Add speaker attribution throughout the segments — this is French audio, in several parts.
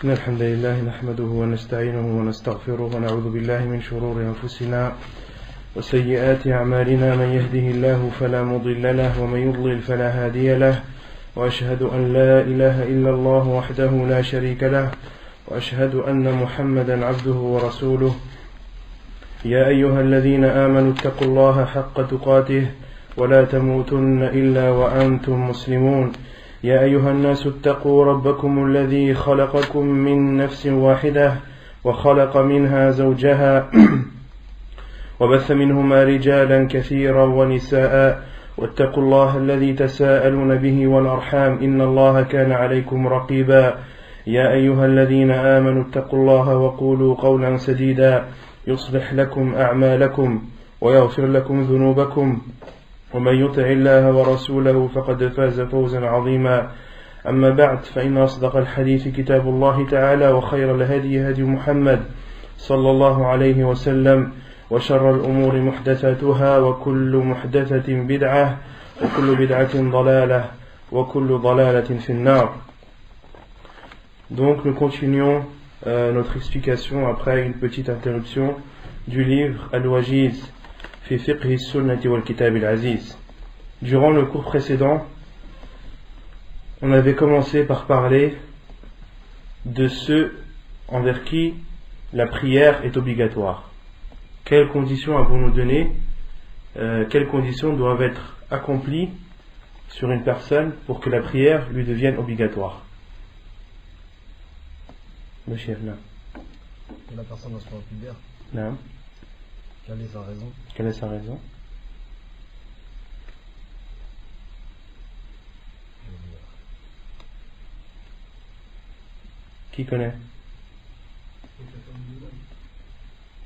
Speaker 1: إن الحمد لله نحمده ونستعينه ونستغفره ونعوذ بالله من شرور أنفسنا وسيئات أعمالنا من يهده الله فلا مضل له ومن يضلل فلا هادي له وأشهد أن لا إله إلا الله وحده لا شريك له وأشهد أن محمدا عبده ورسوله يا أيها الذين آمنوا اتقوا الله حق تقاته ولا تموتن إلا وأنتم مسلمون يا أيها الناس اتقوا ربكم الذي خلقكم من نفس واحدة وخلق منها زوجها وبث منهما رجالا كثيرا ونساء واتقوا الله الذي تساءلون به والأرحام إن الله كان عليكم رقيبا يا أيها الذين آمنوا اتقوا الله وقولوا قولا سديدا يصلح لكم أعمالكم ويغفر لكم ذنوبكم ومن يطع الله ورسوله فقد فاز فوزا عظيما أما بعد فإن أصدق الحديث كتاب الله تعالى وخير الهدي هدي محمد صلى الله عليه وسلم وشر الأمور محدثاتها وكل محدثة بدعة وكل بدعة ضلالة وكل ضلالة في النار. Donc nous continuons notre explication après une petite interruption du livre Al-Wajiz fi fiqh sunnati wal kitab al-aziz. Durant le cours précédent, on avait commencé par parler de ceux envers qui la prière est obligatoire. Quelles conditions avons-nous donné, quelles conditions doivent être accomplies sur une personne pour que la prière lui devienne obligatoire? Monsieur, non.
Speaker 2: Que la personne soit pubère.
Speaker 1: Non.
Speaker 2: Quelle est sa raison?
Speaker 1: Quelle est sa raison? Qui connaît?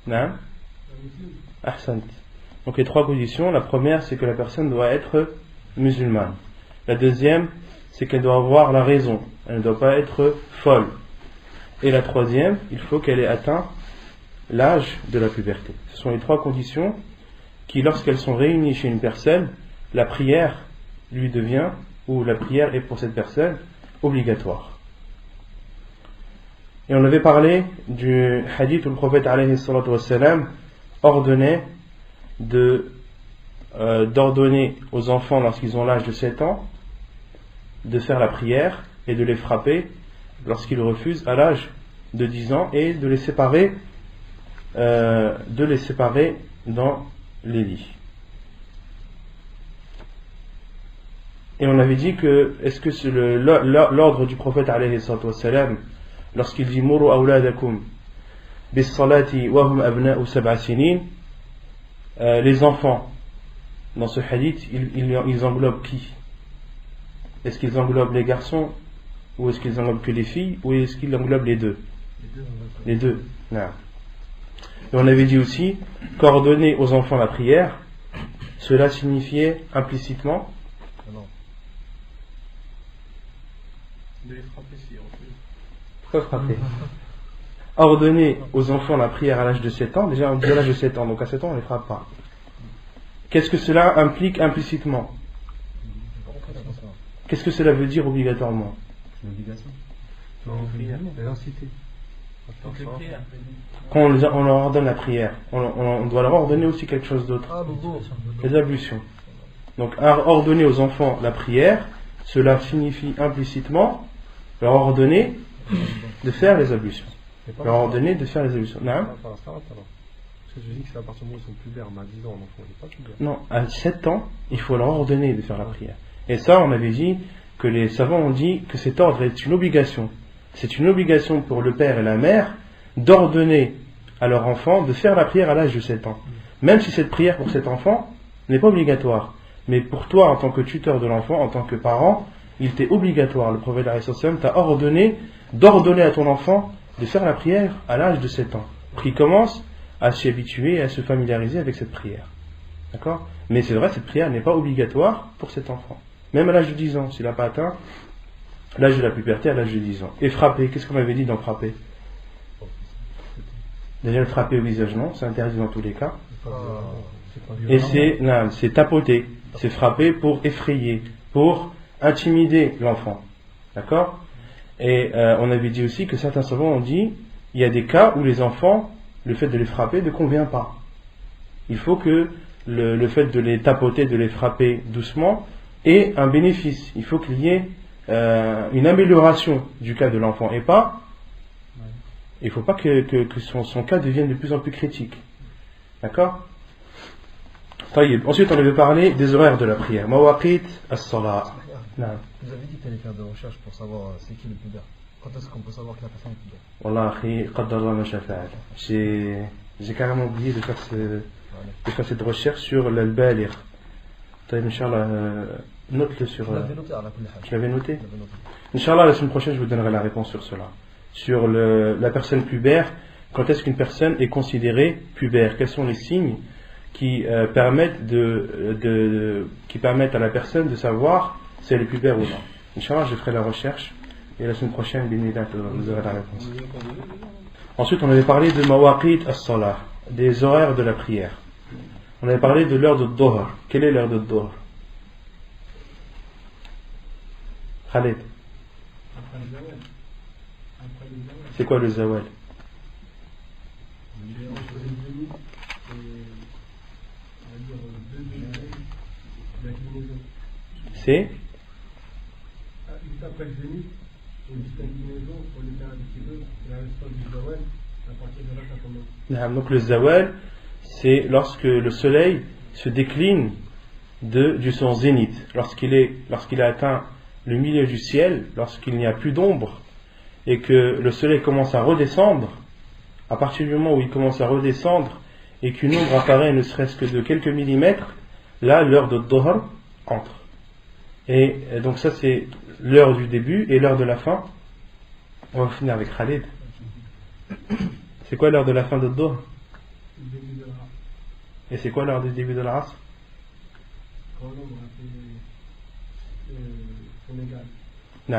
Speaker 1: Non. Ahsant. Donc les trois conditions, la première c'est que la personne doit être musulmane. La deuxième c'est qu'elle doit avoir la raison, elle ne doit pas être folle. Et la troisième, il faut qu'elle ait atteint l'âge de la puberté. Ce sont les trois conditions qui, lorsqu'elles sont réunies chez une personne, la prière lui devient, ou la prière est pour cette personne, obligatoire. Et on avait parlé du hadith où le prophète alayhi salatu wassalam ordonnait d'ordonner aux enfants lorsqu'ils ont l'âge de 7 ans de faire la prière et de les frapper lorsqu'ils refusent à l'âge de 10 ans et de les séparer dans les lits. Et on avait dit que est-ce que c'est l'ordre du prophète alayhi salatu wassalam lorsqu'il dit muru awladakum bis salati wa hum abna'u sab'a sinin, les enfants dans ce hadith ils englobent qui? Est-ce qu'ils englobent les garçons ou est-ce qu'ils englobent que les filles ou est-ce qu'ils englobent les deux? Les deux. Non. Et on avait dit aussi qu'ordonner aux enfants la prière, cela signifiait implicitement de les frapper si on refuse. Pourquoi frapper? Ordonner aux enfants la prière à l'âge de 7 ans, déjà on dit à l'âge de 7 ans, donc à 7 ans on ne les frappe pas. Qu'est-ce que cela implique implicitement? Qu'est-ce que cela veut dire obligatoirement?
Speaker 2: L'obligation.
Speaker 1: Quand on leur ordonne la prière, on doit leur ordonner aussi quelque chose d'autre. Les ablutions. Donc ordonner aux enfants la prière, cela signifie implicitement leur ordonner de faire les ablutions. Leur ordonner de faire les ablutions. Non,
Speaker 2: parce que je dis que c'est à partir du moment où ils sont pubères, à 10 ans, l'enfant n'est pas pubère.
Speaker 1: Non, à 7 ans, il faut leur ordonner de faire la prière. Et ça, on avait dit que les savants ont dit que cet ordre est une obligation. C'est une obligation pour le père et la mère d'ordonner à leur enfant de faire la prière à l'âge de 7 ans. Même si cette prière pour cet enfant n'est pas obligatoire. Mais pour toi, en tant que tuteur de l'enfant, en tant que parent, il t'est obligatoire. Le prophète t'a ordonné d'ordonner à ton enfant de faire la prière à l'âge de 7 ans. Pour qu'il commence à s'y habituer et à se familiariser avec cette prière. D'accord? Mais c'est vrai, cette prière n'est pas obligatoire pour cet enfant. Même à l'âge de 10 ans, s'il n'a pas atteint l'âge de la puberté à l'âge de 10 ans. Et frapper, qu'est-ce qu'on avait dit dans frapper? Déjà le frapper au visage, non, c'est interdit dans tous les cas. Et c'est tapoter, c'est frapper pour effrayer, pour intimider l'enfant. D'accord? Et on avait dit aussi que certains savants ont dit il y a des cas où les enfants, le fait de les frapper ne convient pas. Il faut que le fait de les tapoter, de les frapper doucement ait un bénéfice. Il faut qu'il y ait une amélioration du cas de l'enfant et pas. Il ne faut pas que son cas devienne de plus en plus critique. D'accord? Ensuite, on avait parlé des horaires de la prière. Mawaqit as-salat.
Speaker 3: Vous avez dit que tu allais faire des recherches pour savoir c'est qui le pubère. Quand est-ce qu'on peut savoir que la personne est pubère?
Speaker 1: Wallah, akhi, qaddara ma shafa'al. J'ai carrément oublié de faire cette recherche sur l'al-baligh. Inch'Allah, note-le sur. Tu l'avais noté? Inch'Allah, la semaine prochaine, je vous donnerai la réponse sur cela. Sur la personne pubère, quand est-ce qu'une personne est considérée pubère? Quels sont les signes qui permettent à la personne de savoir si elle est pubère ou non? Inch'Allah, je ferai la recherche et la semaine prochaine, vous aurez la réponse. Ensuite, on avait parlé de mawaqit as-salah, des horaires de la prière. On avait parlé de l'heure de Dhuhr. Quelle est l'heure de Dhuhr? Khaled. C'est quoi le zawal? C'est
Speaker 2: après le zénith, une distinguinaison pour les faire un petit peu, et à l'instant du zawal, à partir de là, ça commence.
Speaker 1: Donc le zawal, c'est lorsque le soleil se décline du son zénith, lorsqu'il a atteint le milieu du ciel, lorsqu'il n'y a plus d'ombre, et que le soleil commence à redescendre. À partir du moment où il commence à redescendre, et qu'une ombre apparaît ne serait-ce que de quelques millimètres, là l'heure de Dhuhr entre. Et donc ça c'est l'heure du début et l'heure de la fin. On va finir avec Khalid. C'est quoi l'heure de la fin de Dhuhr? Et c'est quoi l'heure du début de l'Asr?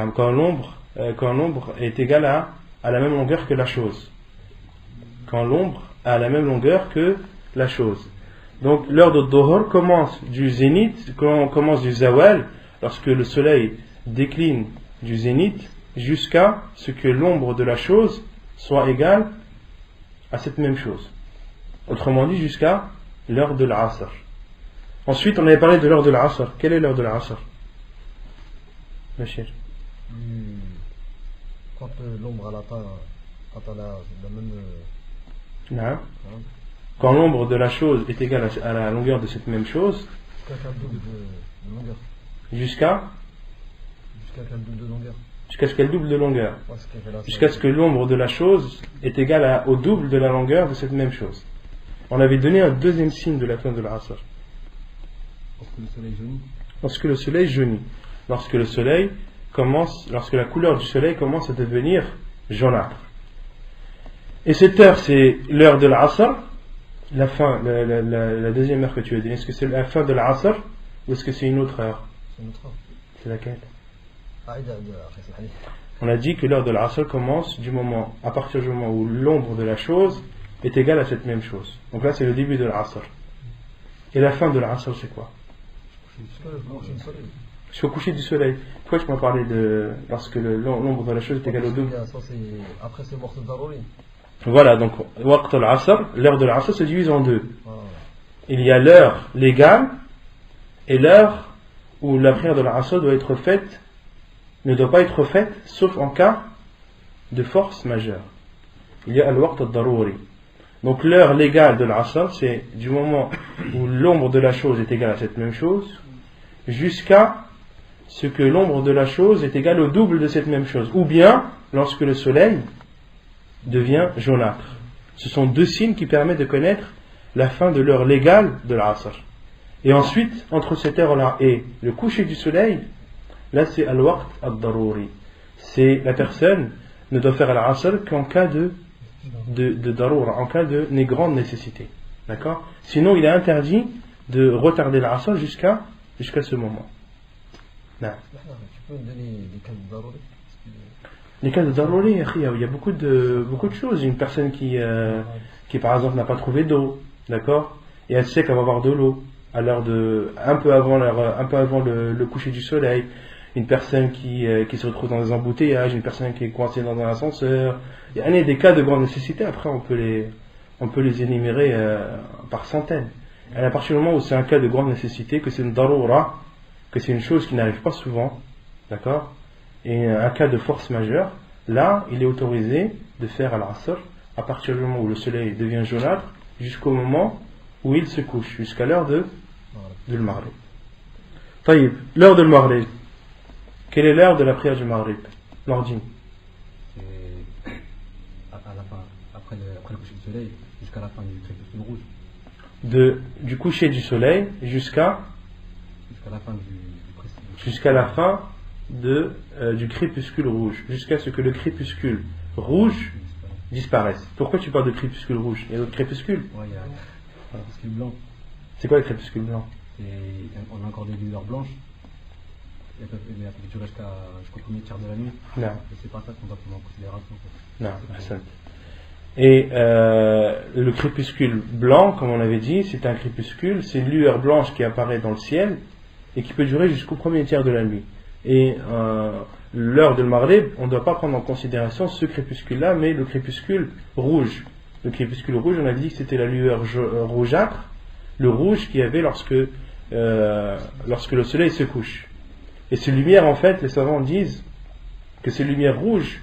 Speaker 1: Quand l'ombre est égale à la même longueur que la chose. Quand l'ombre a la même longueur que la chose. Donc l'heure de Dhuhr commence du zénith, commence du zawal, lorsque le soleil décline du zénith, jusqu'à ce que l'ombre de la chose soit égale à cette même chose. Autrement dit, jusqu'à l'heure de l'Asr. Ensuite, on avait parlé de l'heure de l'Asr. Quelle est l'heure de l'Asr? Bachir.
Speaker 3: Quand l'ombre atteint la même.
Speaker 1: Non. Quand l'ombre de la chose est égale à la longueur de cette même chose.
Speaker 3: Jusqu'à quel double de longueur?
Speaker 1: Jusqu'à
Speaker 3: quel double de longueur?
Speaker 1: Jusqu'à ce qu'elle double de longueur.
Speaker 3: Ouais,
Speaker 1: jusqu'à ce que l'ombre de la chose est égale au double de la longueur de cette même chose. On avait donné un deuxième signe de la fin de l'Asr.
Speaker 3: Lorsque le soleil jaunit.
Speaker 1: Lorsque le soleil jaunit. Lorsque la couleur du soleil commence à devenir jaunâtre. Et cette heure, c'est l'heure de l'Asr. La deuxième heure que tu as dit. Est-ce que c'est la fin de l'Asr ou est-ce que c'est une autre heure?
Speaker 3: C'est une autre heure.
Speaker 1: C'est laquelle? On a dit que l'heure de l'Asr commence à partir du moment où l'ombre de la chose est égale à cette même chose. Donc là, c'est le début de l'Asr. Et la fin de l'Asr, c'est quoi? Jusqu'au coucher du soleil. Pourquoi je m'en parlais de lorsque l'ombre de la chose est égale au double?
Speaker 3: Après, c'est mort de Daruri.
Speaker 1: Voilà, donc waqt al-Asr, l'heure de l'Asr se divise en deux. Il y a l'heure légale et l'heure où la prière de l'Asr ne doit pas être faite sauf en cas de force majeure. Il y a al-waqt al-daruri. Donc l'heure légale de l'Asr, c'est du moment où l'ombre de la chose est égale à cette même chose jusqu'à ce que l'ombre de la chose est égale au double de cette même chose, ou bien lorsque le soleil devient jaunâtre. Ce sont deux signes qui permettent de connaître la fin de l'heure légale de l'Asr. Et ensuite, entre cette heure-là et le coucher du soleil, là c'est al-waqt al-daruri. C'est la personne ne doit faire l'Asr qu'en cas de daroura, en cas de grande nécessité. D'accord? Sinon, il est interdit de retarder l'Asr jusqu'à ce moment. Non.
Speaker 3: Tu peux me donner des cas de darouri?
Speaker 1: Les cas de darouri, il y a beaucoup de choses. Une personne qui par exemple n'a pas trouvé d'eau, d'accord, et elle sait qu'elle va avoir de l'eau à l'heure un peu avant le coucher du soleil. une personne qui se retrouve dans des embouteillages, une personne qui est coincée dans un ascenseur. Il y a des cas de grande nécessité, après on peut les énumérer par centaines. Et à partir du moment où c'est un cas de grande nécessité, que c'est une daroura, que c'est une chose qui n'arrive pas souvent, d'accord, et un cas de force majeure, là il est autorisé de faire al-asr à partir du moment où le soleil devient jaunâtre jusqu'au moment où il se couche, jusqu'à l'heure de l'Maghrib. Taïb, l'heure de l'Maghrib. Quelle est l'heure de la prière du Maghrib? Nordine.
Speaker 4: C'est à la fin, après le coucher du soleil, jusqu'à la fin du crépuscule rouge.
Speaker 1: Du coucher du soleil jusqu'à
Speaker 4: la fin
Speaker 1: jusqu'à la fin du crépuscule rouge, jusqu'à ce que le crépuscule rouge disparaisse. Pourquoi tu parles de crépuscule rouge? Il y a d'autres crépuscules?
Speaker 4: Ouais, il y a le crépuscule blanc.
Speaker 1: C'est quoi le crépuscule blanc?
Speaker 4: On a encore des lueurs blanches. Il peut durer jusqu'au premier tiers de la nuit.
Speaker 1: Non.
Speaker 4: Et c'est pas ça qu'on doit prendre en considération.
Speaker 1: Non, personne. Et le crépuscule blanc, comme on avait dit, c'est un crépuscule, c'est une lueur blanche qui apparaît dans le ciel et qui peut durer jusqu'au premier tiers de la nuit. Et l'heure de Maghrib, on ne doit pas prendre en considération ce crépuscule-là, mais le crépuscule rouge. Le crépuscule rouge, on avait dit que c'était la lueur rougeâtre, le rouge qu'il y avait lorsque le soleil se couche. Et ces lumières, en fait, les savants disent que ces lumières rouges,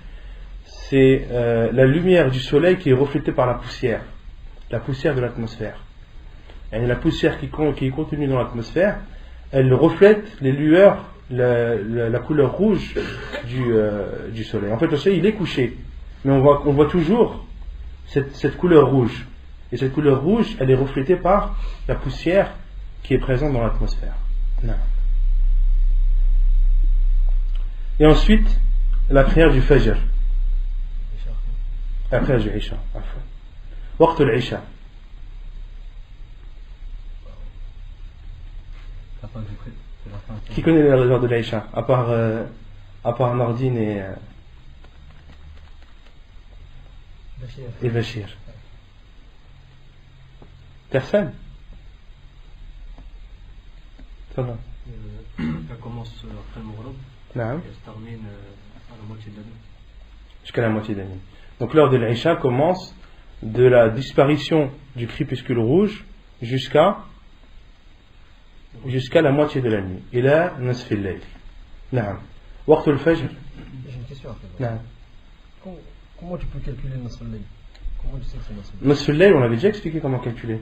Speaker 1: c'est la lumière du soleil qui est reflétée par la poussière de l'atmosphère. Et la poussière qui est contenue dans l'atmosphère, elle reflète les lueurs, la couleur rouge du soleil. En fait, le soleil il est couché, mais on voit toujours cette couleur rouge. Et cette couleur rouge, elle est reflétée par la poussière qui est présente dans l'atmosphère. Non. Et ensuite, la prière du Fajr. La prière du Isha. Waqt al-Isha. Qui connaît l'heure de l'Aïcha, à part Nordine et Bachir? Personne? Ça va.
Speaker 4: Elle commence après le Maghrib et elle se termine à la moitié de la nuit.
Speaker 1: Jusqu'à la moitié de la nuit. Donc l'heure de l'Aïcha commence de la disparition du crépuscule rouge jusqu'à la moitié de la nuit. Ila nasf al-layl. Naam. Waqt al-fajr.
Speaker 3: J'ai une question après.
Speaker 1: Naam.
Speaker 3: Comment tu peux calculer le nasf al-layl? Comment tu sais que c'est nasf al-layl?
Speaker 1: Nasf al-layl, on avait déjà expliqué comment calculer.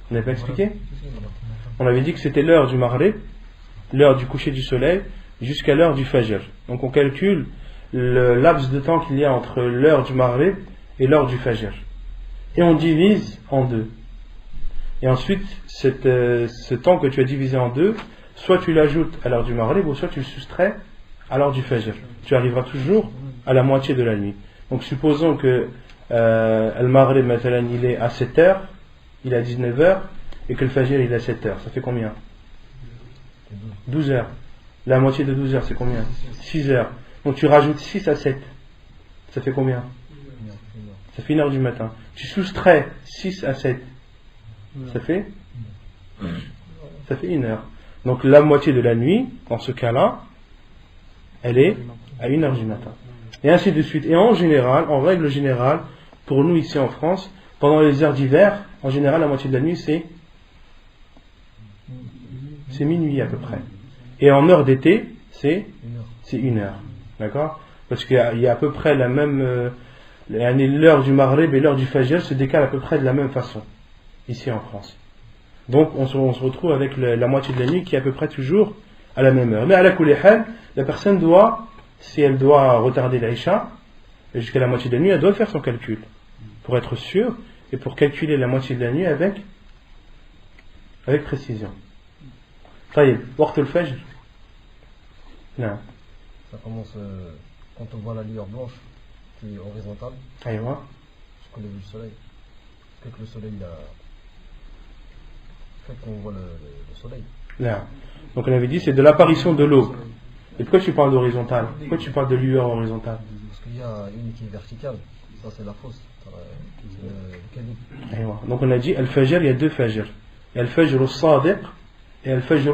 Speaker 1: On n'avait pas expliqué? On avait dit que c'était l'heure du Maghrib, l'heure du coucher du soleil, jusqu'à l'heure du Fajr. Donc on calcule le laps de temps qu'il y a entre l'heure du Maghrib et l'heure du Fajr. Et on divise en deux. Et ensuite, ce temps que tu as divisé en deux, soit tu l'ajoutes à l'heure du Maghrib, ou soit tu le soustrais à l'heure du Fajr. Tu arriveras toujours à la moitié de la nuit. Donc supposons que le Maghrib, maintenant, il est à 7h, il est à 19h, et que le Fajr il est à 7h. Ça fait combien? 12 heures. La moitié de 12 heures, c'est combien? 6 heures. Donc tu rajoutes 6 à 7. Ça fait combien? Ça fait 1h du matin. Tu soustrais 6 à 7. Ça fait 1 heure. Donc la moitié de la nuit, dans ce cas-là, elle est à 1h du matin. Et ainsi de suite. Et en général, en règle générale, pour nous ici en France, pendant les heures d'hiver, en général, la moitié de la nuit, c'est minuit à peu près. Et en heure d'été, c'est 1 heure. D'accord? Parce qu'il y a à peu près la même... l'heure du Maghrib et l'heure du Fajr se décalent à peu près de la même façon, ici en France. Donc on se retrouve avec la moitié de la nuit qui est à peu près toujours à la même heure. Mais à la kulli hal, la personne doit, si elle doit retarder l'Aïcha jusqu'à la moitié de la nuit, elle doit faire son calcul pour être sûre et pour calculer la moitié de la nuit avec précision. Taïb, waqt al-fajr. Non.
Speaker 3: Ça commence quand on voit la lueur blanche qui est horizontale
Speaker 1: Aïwa.
Speaker 3: jusqu'au lever du soleil. Fait que le soleil fait qu'on voit le soleil.
Speaker 1: Là. Donc on avait dit c'est de l'apparition de l'aube. Et pourquoi tu parles d'horizontale? Pourquoi tu parles de lueur horizontale?
Speaker 3: Parce qu'il y a une qui est verticale, ça c'est la fausse. C'est le kadhib.
Speaker 1: Donc on a dit al-fajr, il y a deux fajr. Il y a al-fajr al-sadiq et al-fajr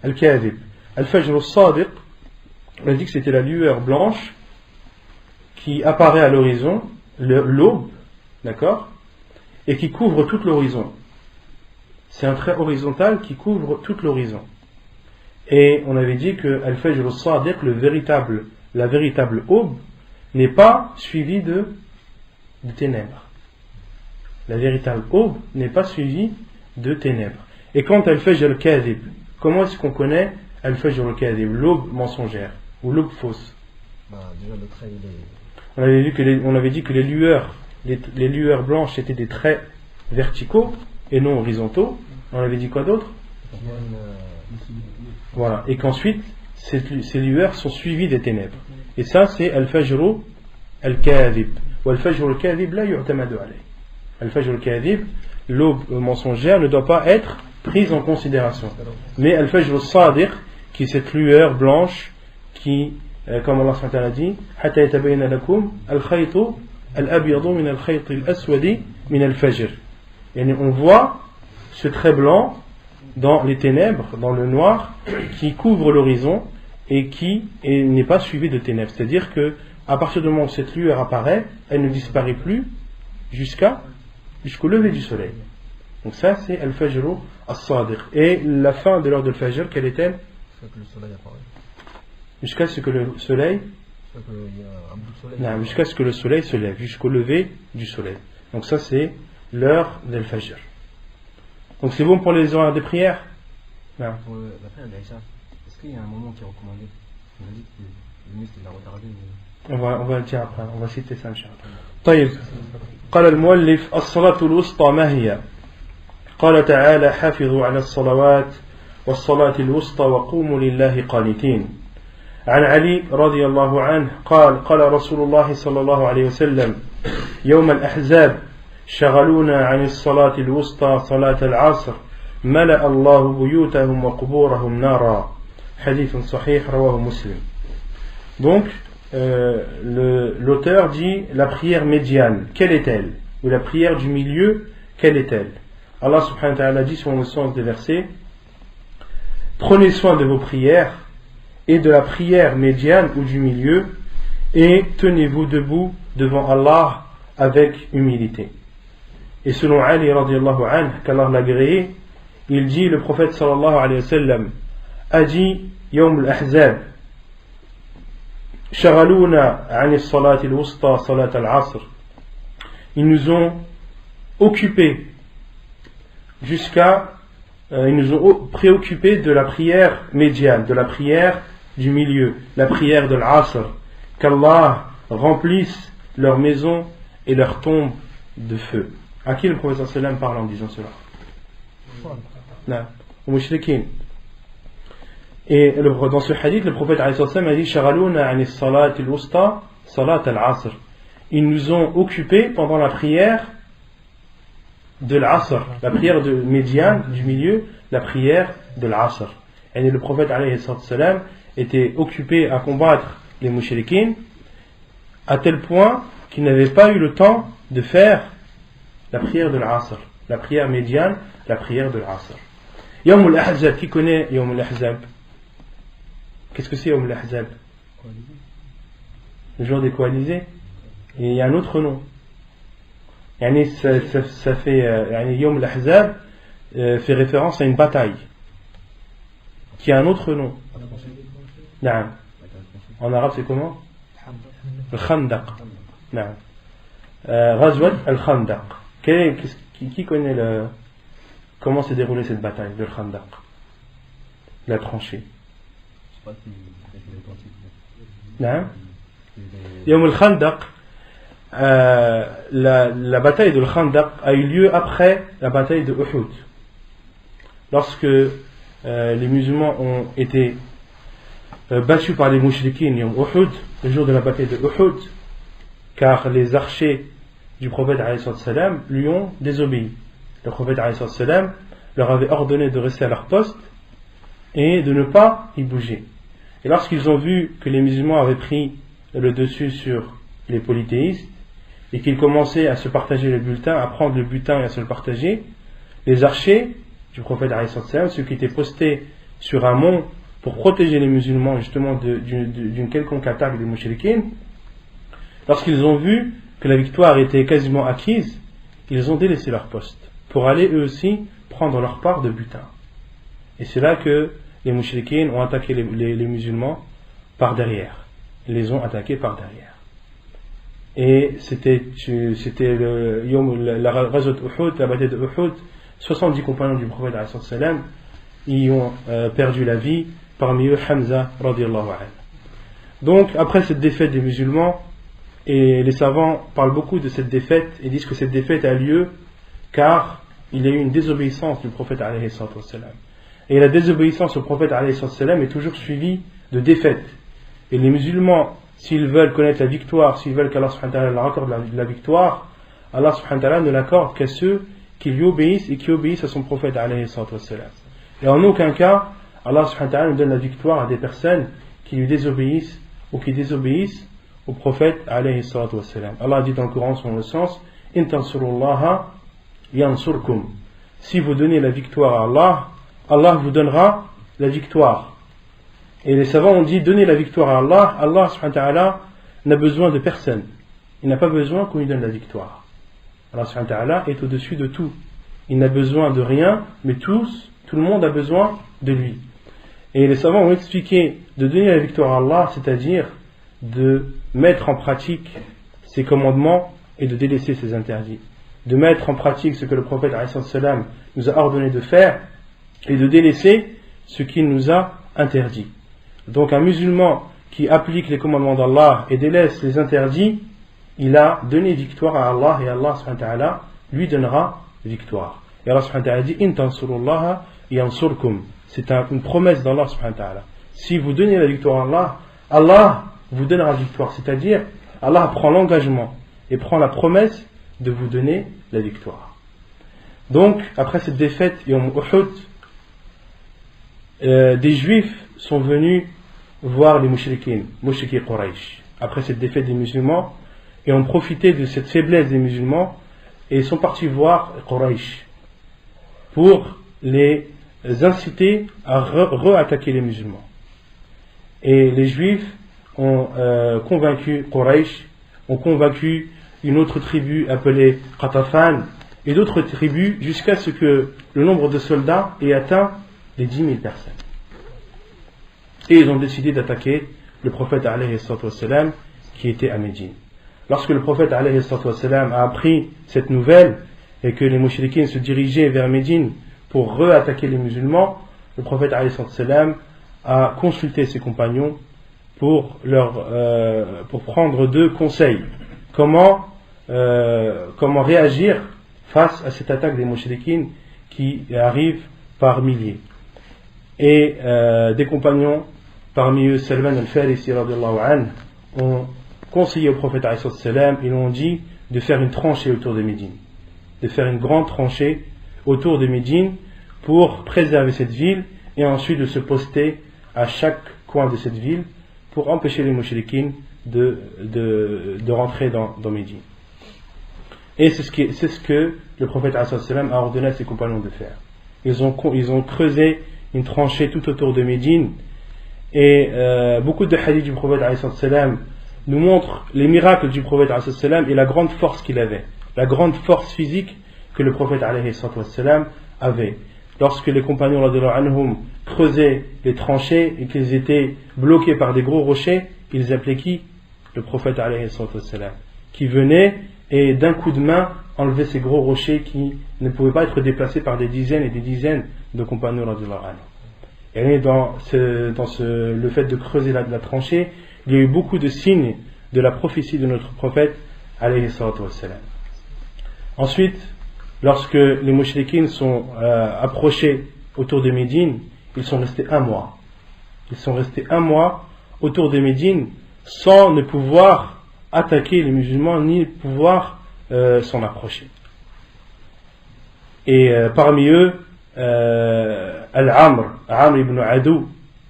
Speaker 1: al-kadhib. Al-fajr al-sadiq, On a dit que c'était la lueur blanche qui apparaît à l'horizon, l'aube, d'accord, et qui couvre tout l'horizon. C'est un trait horizontal qui couvre tout l'horizon. Et on avait dit que Al-Fajr al-Sadiq, la véritable aube, n'est pas suivie de ténèbres. La véritable aube n'est pas suivie de ténèbres. Et quant à Al-Fajr al-Kadhib, comment est-ce qu'on connaît Al-Fajr al-Kadhib, l'aube mensongère ou l'aube fausse?
Speaker 3: Déjà le trait il est...
Speaker 1: On avait dit que les lueurs blanches étaient des traits verticaux et non horizontaux. On avait dit quoi d'autre? Voilà. Et qu'ensuite ces lueurs sont suivies des ténèbres. Et ça c'est Al-Fajr al-Kadhib. Ou Al-Fajr al-Kadhib la yu'tamadu alayh. Al-Fajr al-Kadhib, l'aube mensongère, ne doit pas être prise en considération. Mais Al-Fajr al-Sadiq, qui est cette lueur blanche qui, comme Allah subhanahu wa ta'ala dit, hatta yatabayyana lakum al-khaytu al-abyadu min al-khayti al-aswadi min al-fajr. Et on voit ce trait blanc dans les ténèbres, dans le noir, qui couvre l'horizon et qui n'est pas suivi de ténèbres. C'est-à-dire que à partir du moment où cette lueur apparaît, elle ne disparaît plus jusqu'au lever du soleil. Donc ça c'est Al-Fajr al-Sadiq. Et la fin de l'heure de Fajr, quelle est-elle? Jusqu'à ce que le soleil jusqu'à ce que le soleil se lève, jusqu'au lever du soleil. Donc ça c'est l'heure de Fajr. Donc c'est bon pour les heures des prières?
Speaker 4: Pour la prière de l'Aïcha, est-ce qu'il y a un moment qui est recommandé? On a dit que le mieux c'est de la retarder.
Speaker 1: On va le dire après, on va citer ça inshallah. طيب قال المؤلف الصلاة الوسطى ما هي؟ قال تعالى حافظوا على الصلوات والصلاة الوسطى وقوموا لله قانتين. عن علي رضي الله عنه قال قال رسول الله صلى الله عليه وسلم يوم الأحزاب شغلونا عن الصلاة الوسطى صلاة العصر ملأ الله بيوتهم وقبورهم نارا. حديث صحيح رواه مسلم. Donc l'auteur dit la prière médiane, quelle est-elle? Ou la prière du milieu, quelle est-elle? Allah subhanahu wa ta'ala dit selon le sens des versets: prenez soin de vos prières et de la prière médiane ou du milieu, et tenez-vous debout devant Allah avec humilité. Et selon Ali radiallahu anhu, qu'Allah l'a agréé, il dit, le prophète sallallahu alayhi wa sallam a dit Yawm al-Ahzab Shaghaluna ani salat al-wusta salat al-asr. Ils nous ont occupés ils nous ont préoccupés de la prière médiane, de la prière du milieu, la prière de l'asr, qu'Allah remplisse leurs maisons et leurs tombes de feu. À qui le prophète sallam parle en disant cela? Non, aux mushrikin. Et dans ce hadith, le prophète sallam a dit Shaghaluna ani salat al-wusta salat al-asr. Ils nous ont occupés pendant la prière de l'asr, la prière de médiane du milieu, la prière de l'asr. Et le prophète sallam était occupé à combattre les mushrikines à tel point qu'il n'avait pas eu le temps de faire la prière de l'asr, la prière médiane, la prière de l'asr. Yawm al-Ahzab, qui connaît Yawm al-Ahzab? Qu'est-ce que c'est Yawm al-Ahzab? Le jour des coalisés. Et il y a un autre nom. Ça fait Yawm al-Ahzab fait référence à une bataille qui a un autre nom. En arabe c'est comment? Al-Khandaq. Ghazwat al-Khandaq. Qui connaît comment s'est déroulée cette bataille de Al-Khandaq, la tranchée? Yawm al-Khandaq, la bataille de Al-Khandaq a eu lieu après la bataille de Uhud. Lorsque les musulmans ont été battus par les mushrikines Yawm Uhud, le jour de la bataille de Uhud, car les archers du prophète ﷺ lui ont désobéi. Le prophète ﷺ leur avait ordonné de rester à leur poste et de ne pas y bouger. Et lorsqu'ils ont vu que les musulmans avaient pris le dessus sur les polythéistes et qu'ils commençaient à se partager le butin, à prendre le butin et à se le partager, les archers du prophète ﷺ, ceux qui étaient postés sur un mont pour protéger les musulmans justement d'une quelconque attaque des mouchriquins, lorsqu'ils ont vu que la victoire était quasiment acquise, ils ont délaissé leur poste pour aller eux aussi prendre leur part de butin. Et c'est là que les mouchriquins ont attaqué les musulmans par derrière. Ils les ont attaqués par derrière. Et c'était la Ghazwat Uhud, la bataille de Uhud, 70 compagnons du prophète y ont perdu la vie, parmi eux Hamza radiyallahu anhu. Donc après cette défaite des musulmans, et les savants parlent beaucoup de cette défaite et disent que cette défaite a lieu car il y a eu une désobéissance du prophète alayhi salatu wassalam. Et la désobéissance au prophète alayhi salatu wassalam est toujours suivie de défaite. Et les musulmans, s'ils veulent connaître la victoire, s'ils veulent qu'Allah subhanahu wa ta'ala leur accorde la victoire, Allah subhanahu wa ta'ala ne l'accorde qu'à ceux qui lui obéissent et qui obéissent à son prophète alayhi salatu wassalam. Et en aucun cas, Allah subhanahu wa ta'ala ne donne la victoire à des personnes qui lui désobéissent ou qui désobéissent au prophète alayhi salatu wassalam. Allah dit dans le Coran selon le sens: In tansurullaha yansurkum. Si vous donnez la victoire à Allah, Allah vous donnera la victoire. Et les savants ont dit: donnez la victoire à Allah. Allah subhanahu wa ta'ala n'a besoin de personne. Il n'a pas besoin qu'on lui donne la victoire. Allah subhanahu wa ta'ala est au-dessus de tout. Il n'a besoin de rien, mais tout le monde a besoin de lui. Et les savants ont expliqué de donner la victoire à Allah, c'est-à-dire de mettre en pratique ses commandements et de délaisser ses interdits. De mettre en pratique ce que le prophète ﷺ nous a ordonné de faire et de délaisser ce qu'il nous a interdit. Donc un musulman qui applique les commandements d'Allah et délaisse les interdits, il a donné victoire à Allah et Allah subhanahu wa ta'ala lui donnera victoire. Et Allah subhanahu wa ta'ala dit: In tansurullaha yansurkum. C'est une promesse d'Allah subhanahu wa ta'ala. Si vous donnez la victoire à Allah, Allah vous donnera la victoire. C'est-à-dire, Allah prend l'engagement et prend la promesse de vous donner la victoire. Donc, après cette défaite Yom Uhud, des juifs sont venus voir les mouchriquins Quraysh, après cette défaite des musulmans, et ont profité de cette faiblesse des musulmans et sont partis voir Quraysh pour les inciter à re-attaquer les musulmans. Et les juifs ont convaincu Quraysh, ont convaincu une autre tribu appelée Qatafan et d'autres tribus jusqu'à ce que le nombre de soldats ait atteint les 10 000 personnes. Et ils ont décidé d'attaquer le prophète alayhi salatu wassalam qui était à Médine. Lorsque le prophète alayhi salatu wassalam a appris cette nouvelle et que les mouchriquins se dirigeaient vers Médine pour re-attaquer les musulmans, le prophète alayhi salatu wassalam a consulté ses compagnons pour prendre deux conseils. Comment réagir face à cette attaque des mouchriquins qui arrive par milliers. Et des compagnons, parmi eux Salman al-Farisi radiyallahu anhu, ont conseillé au prophète alayhi salam, ils ont dit de faire une tranchée autour de Médine, de faire une grande tranchée autour de Médine pour préserver cette ville et ensuite de se poster à chaque coin de cette ville pour empêcher les mouchriquins de rentrer dans Médine. Et c'est ce que le prophète a ordonné à ses compagnons de faire. Ils ont creusé une tranchée tout autour de Médine, et beaucoup de hadiths du prophète nous montrent les miracles du prophète et la grande force qu'il avait, la grande force physique que le prophète avait. Lorsque les compagnons anhum creusaient les tranchées et qu'ils étaient bloqués par des gros rochers, ils appelaient qui? Le prophète qui venait et d'un coup de main enlevait ces gros rochers qui ne pouvaient pas être déplacés par des dizaines et des dizaines de compagnons anhum. Et dans le fait de creuser la tranchée, il y a eu beaucoup de signes de la prophétie de notre prophète alayhi salatu wassalam. Ensuite, lorsque les mouchriquins sont approchés autour de Médine, ils sont restés un mois. Ils sont restés un mois autour de Médine sans ne pouvoir attaquer les musulmans ni pouvoir s'en approcher. Et parmi eux, Amr ibn Adou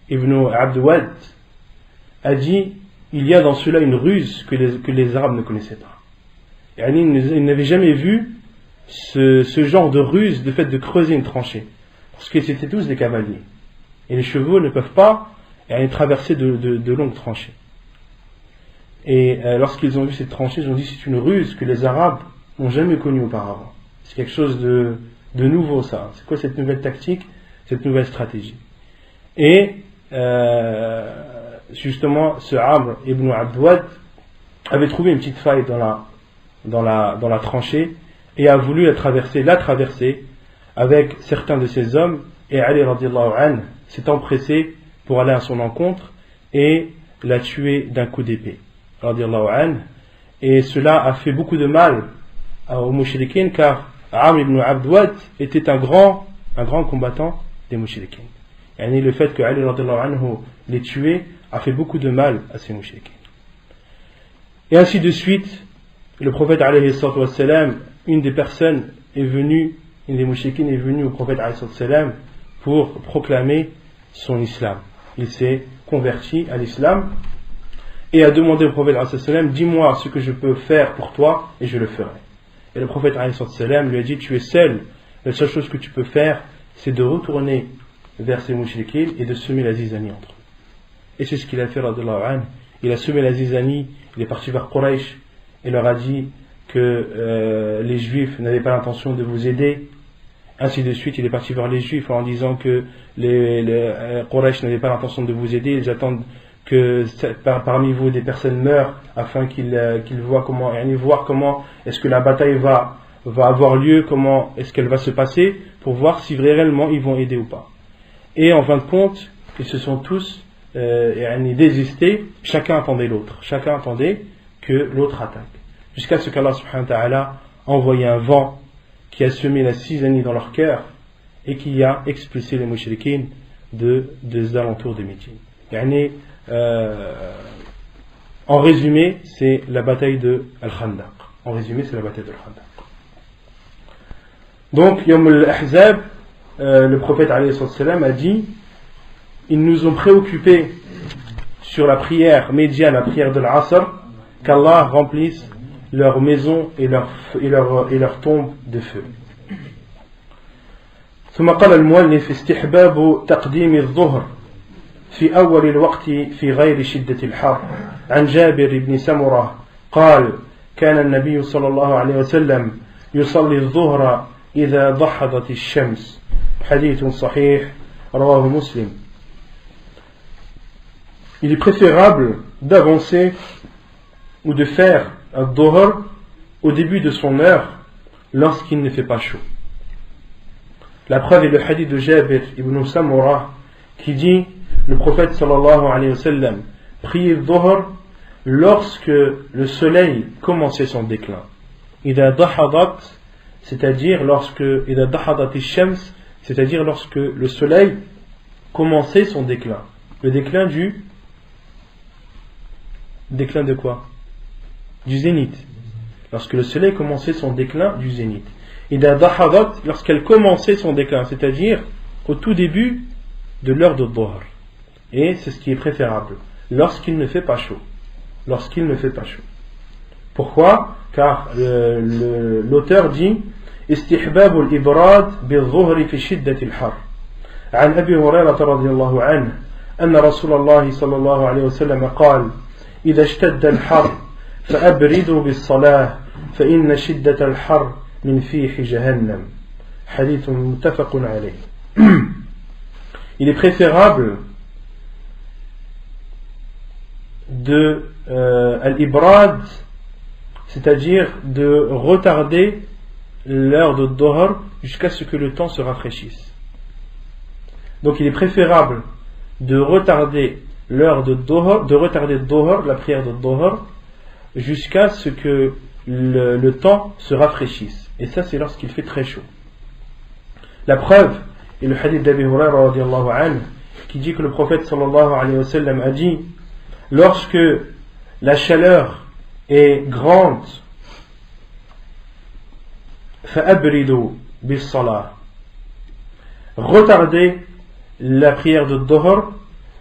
Speaker 1: ibn Abdouad a dit: il y a dans cela une ruse que les Arabes ne connaissaient pas. Et ils n'avaient jamais vu ce genre de ruse, de fait de creuser une tranchée, parce que c'était tous des cavaliers. Et les chevaux ne peuvent pas traverser de longues tranchées. Et lorsqu'ils ont vu cette tranchée, ils ont dit c'est une ruse que les Arabes n'ont jamais connue auparavant. C'est quelque chose de nouveau ça. C'est quoi cette nouvelle tactique, cette nouvelle stratégie? Et justement, ce Amr ibn Abdouad avait trouvé une petite faille dans la tranchée et a voulu la traverser avec certains de ses hommes, et Ali radiallahu anhu s'est empressé pour aller à son encontre et l'a tué d'un coup d'épée radiallahu anhu. Et cela a fait beaucoup de mal aux mouchriquins, car Amr ibn Abdouad était un grand combattant des mouchriquins. Et le fait que Ali radiallahu anhu l'ait tué a fait beaucoup de mal à ces mouchriquins. Et ainsi de suite, le prophète alayhi salatu wassalam, une des mouchriquines est venue au prophète alayhi salatu wassalam pour proclamer son islam. Il s'est converti à l'islam et a demandé au prophète alayhi salatu wassalam, dis-moi ce que je peux faire pour toi et je le ferai. Et le prophète alayhi salatu wassalam lui a dit, tu es seul, la seule chose que tu peux faire c'est de retourner vers ces mouchriquines et de semer la zizanie entre eux. Et c'est ce qu'il a fait radiallahu anhu. Il a semé la zizanie, il est parti vers Quraysh et leur a dit que les juifs n'avaient pas l'intention de vous aider. Ainsi de suite, il est parti vers les juifs en disant que les Quraysh n'avaient pas l'intention de vous aider. Ils attendent que parmi vous des personnes meurent afin qu'ils voient comment est-ce que la bataille va avoir lieu, comment est-ce qu'elle va se passer, pour voir si réellement ils vont aider ou pas. Et en fin de compte, ils se sont tous désistés, chacun attendait l'autre, chacun attendait que l'autre attaque. Jusqu'à ce qu'Allah subhanahu wa ta'ala a envoyé un vent qui a semé la zizanie dans leur cœur et qui a expulsé les mouchriquines des alentours de Médine. En résumé, c'est la bataille de Al-Khandaq. Donc, Yawm al-Ahzab, le prophète alayhi salam a dit, ils nous ont préoccupés sur la prière médiane, la prière de l'Asr, qu'Allah remplisse leurs maisons et leurs tombes de feu. ثم قال المؤلف استحباب تقديم الظهر في أول الوقت في غير شدة الحر عن جابر بن سمرة قال كان النبي صلى الله عليه وسلم يصلي الظهر إذا ضحضت الشمس حديث صحيح رواه مسلم. Il est préférable d'avancer ou de faire un dhuhr au début de son heure lorsqu'il ne fait pas chaud. La preuve est le hadith de Jabir ibn Samura qui dit, le prophète sallallahu alayhi wa sallam priait le dhuhr lorsque le soleil commençait son déclin. Ida dahadat, c'est-à-dire lorsque ida dahadat ash-shams, c'est-à-dire lorsque le soleil commençait son déclin. Le déclin déclin de quoi? Du zénith. Lorsque le soleil commençait son déclin du zénith. Ida dahadat, lorsqu'elle commençait son déclin, c'est-à-dire au tout début de l'heure de dhuhr. Et c'est ce qui est préférable, lorsqu'il ne fait pas chaud. Pourquoi? Car l'auteur dit استحباب الإبراد بالظهر في شدة الحر عن أبي هريرة رضي الله عنه أن رسول الله صلى الله عليه وسلم قال إذا اشتد الحر فأبردوا بالصلاة فإن شدة الحر من فيح جهنم حديث متفق عليه. Il est préférable de al-ibrad, c'est-à-dire de retarder l'heure de dhuhr jusqu'à ce que le temps se rafraîchisse. Donc il est préférable de retarder l'heure de dhuhr, la prière de dhuhr, jusqu'à ce que le temps se rafraîchisse. Et ça, c'est lorsqu'il fait très chaud. La preuve est le hadith d'Abi Hurayra radiyallahu anhu qui dit que le prophète sallallahu alayhi wa sallam a dit, lorsque la chaleur est grande, فأبردوا بالصلاة, retardez la prière de dhuhr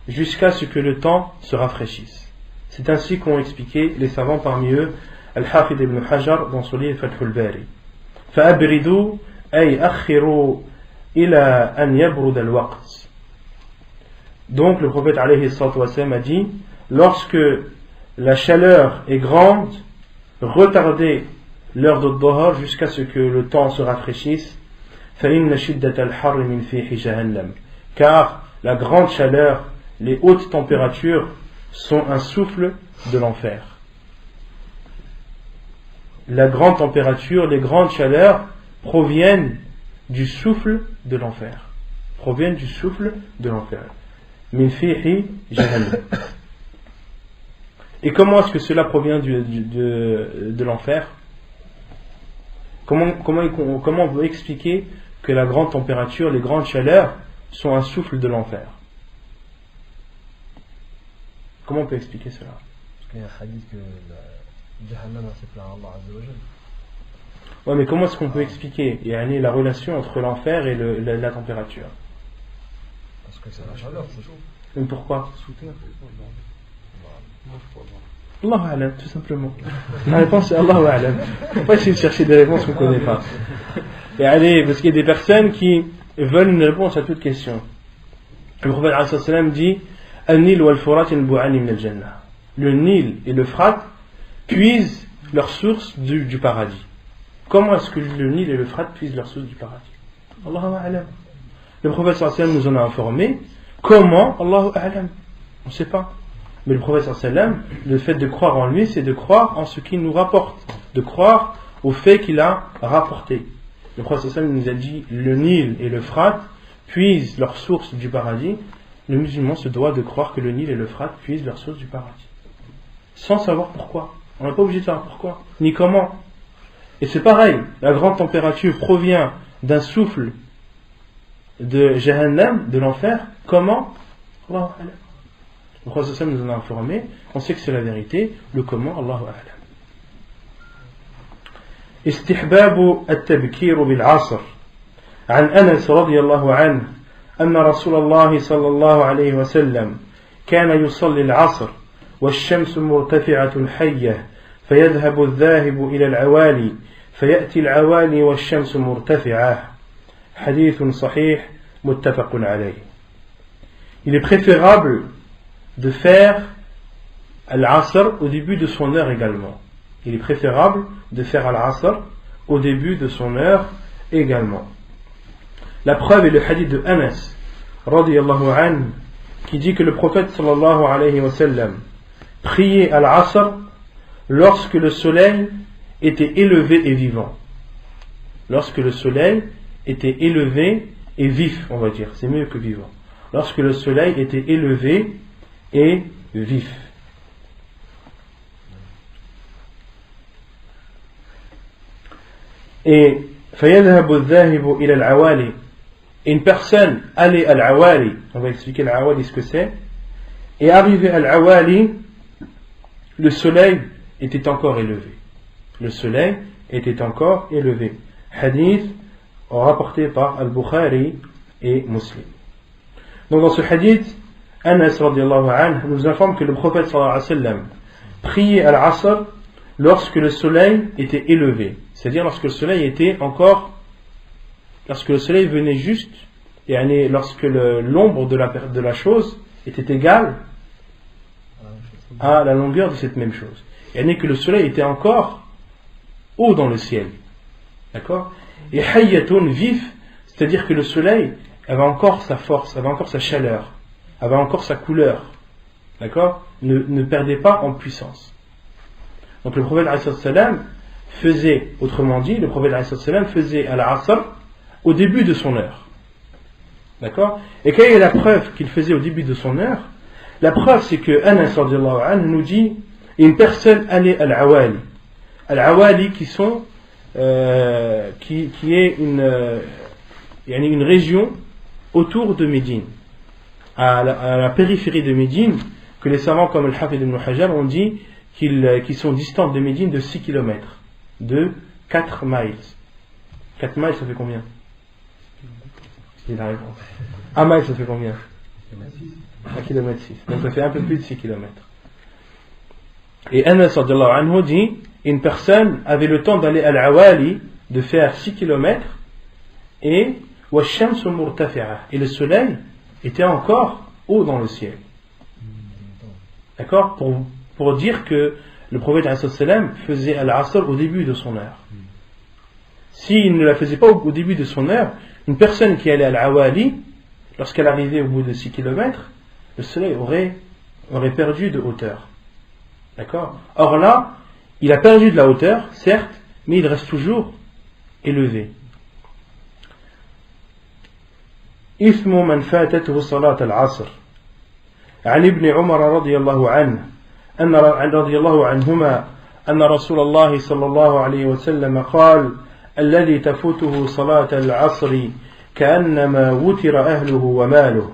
Speaker 1: jusqu'à ce que le temps se rafraîchisse. C'est ainsi qu'ont expliqué les savants, parmi eux Al-Hafid ibn Hajar dans son livre Fath al-Bari. فأبردوا أي أخروا إلى أن يبرد الوقت. Donc le prophète alayhi salatu wassalam a dit, lorsque la chaleur est grande, retardez l'heure de dhuhr jusqu'à ce que le temps se rafraîchisse, فَإِنَّ شِدَّةَ الْحَرِّ مِنْ فِيحِ جَهَنَّمَ, car la grande chaleur, les hautes températures sont un souffle de l'enfer. La grande température, les grandes chaleurs proviennent du souffle de l'enfer. Proviennent du souffle de l'enfer. Min fihi jahannam. Et comment est-ce que cela provient de l'enfer? Comment on peut expliquer que la grande température, les grandes chaleurs sont un souffle de l'enfer? Comment on peut expliquer cela?
Speaker 3: Parce qu'il y a un hadith que Jahannam a fait plaire à Allah Azza wa Jal.
Speaker 1: Ouais, mais comment est-ce qu'on peut expliquer la relation entre l'enfer et la température?
Speaker 3: Parce que c'est la chaleur, c'est chaud.
Speaker 1: Mais pourquoi?
Speaker 3: Sous terre.
Speaker 1: Allahu a'lam, tout simplement. La réponse c'est Allahu a'lam. On va pas essayer de chercher des réponses qu'on ne connaît pas. Parce qu'il y a des personnes qui veulent une réponse à toute question. Le prophète alayhi salam dit Al-Nil wal-Furat yanbu'ani min al-Jannah. Le Nil et le Frat puisent leur source du paradis. Comment est-ce que le Nil et le Frat puisent leur source du paradis? Allahu a'lam. Le prophète sallallahu alayhi wa sallam nous en a informé. Comment? Allahu a'lam. On ne sait pas. Mais le prophète sallallahu alayhi wa sallam, le fait de croire en lui, c'est de croire en ce qu'il nous rapporte, de croire au fait qu'il a rapporté. Le prophète sallallahu alayhi wa sallam nous a dit le Nil et le Frat puisent leur source du paradis. Le musulman se doit de croire que le Nil et le Frat puisent leur source du paradis, sans savoir pourquoi. On n'est pas obligé de savoir pourquoi, ni comment. Et c'est pareil, la grande température provient d'un souffle de Jahannam, de l'enfer. Comment? Allahu a'lam. Le prophète sallallahu alayhi wa sallam nous en a informé, on sait que c'est la vérité, le comment, Allahu a'lam. استحباب التبكير بالعصر عن أنس رضي الله عنه أن رسول الله صلى الله عليه وسلم كان يصلي العصر والشمس مرتفعة حية فيذهب الذاهب إلى العوالي فيأتي العوالي والشمس مرتفعة حديث صحيح متفق عليه. Il est préférable de faire al-Asr au début de son heure également. Il est préférable de faire al-Asr au début de son heure également. La preuve est le hadith de Anas radiyallahu anhu qui dit que le prophète sallallahu alayhi wa sallam priait al-Asr lorsque le soleil était élevé et vivant. Lorsque le soleil était élevé et vif, on va dire, c'est mieux que vivant. Lorsque le soleil était élevé et vif. Et فَيَذْهَبُ الذَّاهِبُ إِلَى الْعَوَالِ. Une personne allait à l'Awali, on va expliquer l'Awali ce que c'est, et arrivé à l'Awali, le soleil était encore élevé. Le soleil était encore élevé. Hadith rapporté par Al-Bukhari et Muslim. Donc dans ce hadith, Anas radiallahu anhu nous informe que le prophète sallallahu alayhi wa sallam priait à l'Asr lorsque le soleil était élevé. C'est-à-dire lorsque le soleil était encore, lorsque le soleil venait juste, et lorsque l'ombre de la chose était égale à la longueur de cette même chose. Et que le soleil était encore haut dans le ciel. D'accord? Et hayyatun, vif, c'est-à-dire que le soleil avait encore sa force, avait encore sa chaleur, avait encore sa couleur. D'accord? Ne perdait pas en puissance. Donc le prophète alayhi salam faisait, autrement dit, le prophète alayhi salam faisait à l'Asr au début de son heure. D'accord? Et quelle est la preuve qu'il faisait au début de son heure? La preuve, c'est que Anas radiyallahu anhu nous dit une personne allait à l'Awali. Al-Awali qui est une région autour de Médine, à la périphérie de Médine, que les savants comme Al-Hafid ibn Hajar ont dit qu'ils sont distants de Médine de 6 km, de 4 miles. 4 miles, ça fait combien? Il a raison. 1 mile, ça fait combien? 1 km 6. Donc ça fait un peu plus de 6 km. Et Anas radiyallahu anhu dit une personne avait le temps d'aller à l'Awali, de faire 6 km, et le soleil était encore haut dans le ciel. D'accord? Pour dire que le prophète faisait Al-Asr au début de son heure. S'il ne la faisait pas au début de son heure, une personne qui allait à Al-Awali, lorsqu'elle arrivait au bout de 6 km, le soleil aurait perdu de hauteur. D'accord? Or là, il a perdu de la hauteur, certes, mais il reste toujours élevé. إثم من فاتته صلاة العصر عن ابن عمر رضي الله عنهما أن رسول الله صلى الله عليه وسلم قال الذي تفوته صلاة العصر كأنما وتر أهله وماله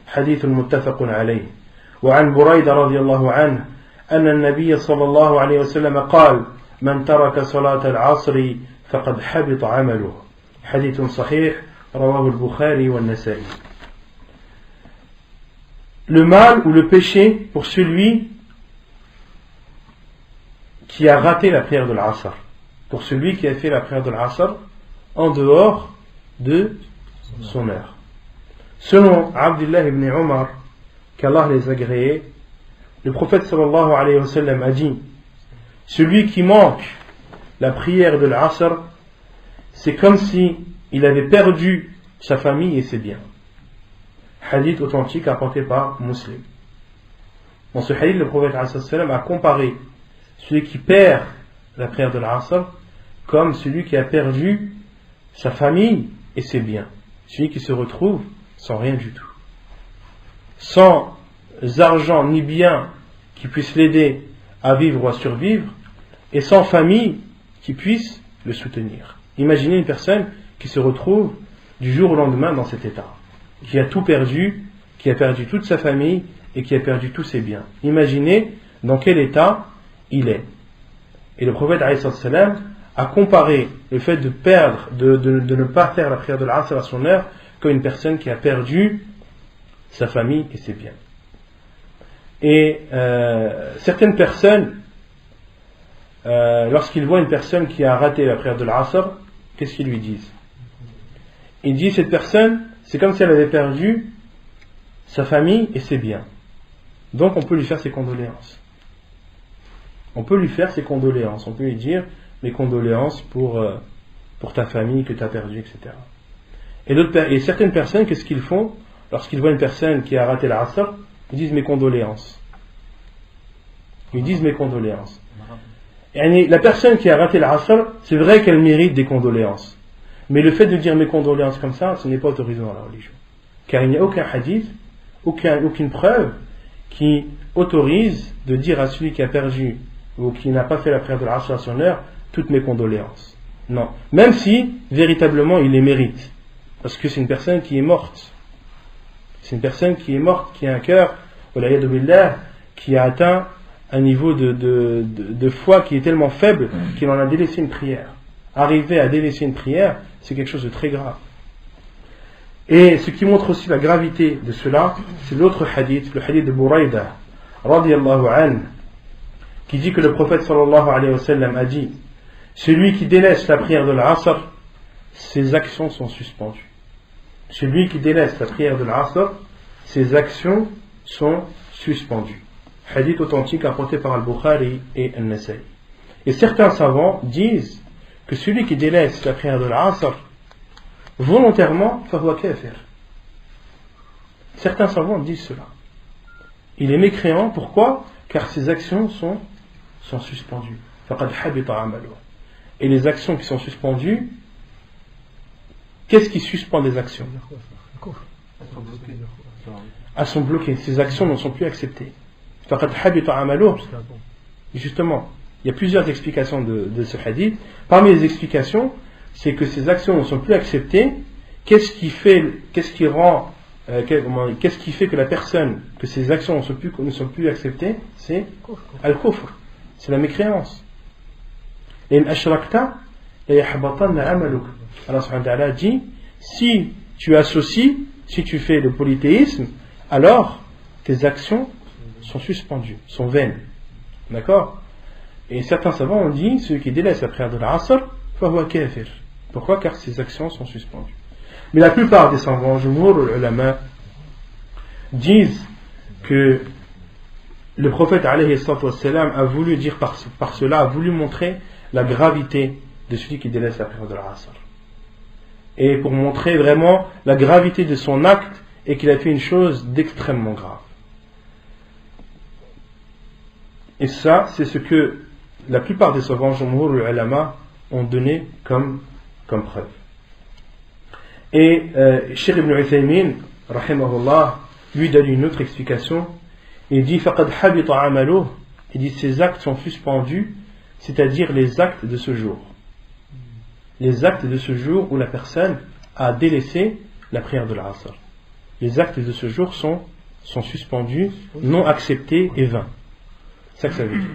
Speaker 1: حديث متفق عليه وعن بريدة رضي الله عنه أن النبي صلى الله عليه وسلم قال من ترك صلاة العصر فقد حبط عمله حديث صحيح رواه البخاري والنسائي. Le mal ou le péché pour celui qui a raté la prière de l'Asr, pour celui qui a fait la prière de l'Asr en dehors de son heure. Selon Abdullah ibn Umar, qu'Allah les agréé, le prophète sallallahu alayhi wa sallam a dit: celui qui manque la prière de l'Asr, c'est comme si il avait perdu sa famille et ses biens. Hadith authentique apporté par Muslim. Dans ce hadith, le prophète a comparé celui qui perd la prière de l'Asr comme celui qui a perdu sa famille et ses biens. Celui qui se retrouve sans rien du tout. Sans argent ni biens qui puissent l'aider à vivre ou à survivre, et sans famille qui puisse le soutenir. Imaginez une personne qui se retrouve du jour au lendemain dans cet état, qui a tout perdu, qui a perdu toute sa famille et qui a perdu tous ses biens. Imaginez dans quel état il est. Et le prophète a comparé le fait de perdre, de ne pas faire la prière de l'Asr à son heure, comme une personne qui a perdu sa famille et ses biens. Et certaines personnes, lorsqu'ils voient une personne qui a raté la prière de l'Asr, qu'est-ce qu'ils lui disent? Ils disent: cette personne, c'est comme si elle avait perdu sa famille et ses biens. Donc on peut lui faire ses condoléances. On peut lui faire ses condoléances. On peut lui dire: mes condoléances pour ta famille que tu as perdue, etc. Et certaines personnes, qu'est-ce qu'ils font lorsqu'ils voient une personne qui a raté l'Asr? Ils disent: mes condoléances. Ils disent: mes condoléances. Et la personne qui a raté l'Asr, c'est vrai qu'elle mérite des condoléances. Mais le fait de dire mes condoléances comme ça, ce n'est pas autorisé dans la religion. Car il n'y a aucun hadith, aucune preuve qui autorise de dire à celui qui a perdu ou qui n'a pas fait la prière de l'Asr à son heure, toutes mes condoléances. Non. Même si, véritablement, il les mérite. Parce que c'est une personne qui est morte. C'est une personne qui est morte, qui a un cœur, qui a atteint un niveau de foi qui est tellement faible qu'il en a délaissé une prière. Arriver à délaisser une prière, c'est quelque chose de très grave. Et ce qui montre aussi la gravité de cela, c'est l'autre hadith, le hadith de Burayda, radiyallahu anhu, qui dit que le prophète sallallahu alayhi wa sallam a dit: celui qui délaisse la prière de l'Asr, ses actions sont suspendues. Celui qui délaisse la prière de l'Asr, ses actions sont suspendues. Hadith authentique apporté par Al-Bukhari et Al-Nasai. Et certains savants disent que celui qui délaisse la prière de l'Asr volontairement, fahuwa kafir. Certains savants disent cela. Il est mécréant, pourquoi? Car ses actions sont suspendues. Faqad habita amaluhu. Et les actions qui sont suspendues, qu'est-ce qui suspend les actions? Elles sont bloquées. Ces actions ne sont plus acceptées. Faqad habita amaluhu. Justement, il y a plusieurs explications de ce hadith. Parmi les explications, c'est que ces actions ne sont plus acceptées. Qu'est-ce qui fait que la personne, que ces actions ne sont plus acceptées? C'est al-kufr, c'est la mécréance. Et Allah subhanahu wa ta'ala dit: si tu associes, si tu fais le polythéisme, alors tes actions sont suspendues, sont vaines. D'accord? Et certains savants ont dit: celui qui délaisse la prière de l'Asr, fahuwa kafir. Pourquoi? Car ses actions sont suspendues. Mais la plupart des savants, jumhur ulama, disent que le prophète alayhi salatu wassalam a voulu dire par cela, a voulu montrer la gravité de celui qui délaisse la prière de l'Asr. Et pour montrer vraiment la gravité de son acte et qu'il a fait une chose d'extrêmement grave. Et ça, c'est ce que la plupart des savants, jumhur ulama, ont donné comme preuve. Et Cheikh Ibn Uthaymin, rahimahullah, lui donne une autre explication. Il dit faqad habita amaluh, il dit ces actes sont suspendus, c'est-à-dire les actes de ce jour. Les actes de ce jour où la personne a délaissé la prière de l'Asr. Les actes de ce jour sont suspendus, non acceptés et vains. C'est ça que ça veut dire.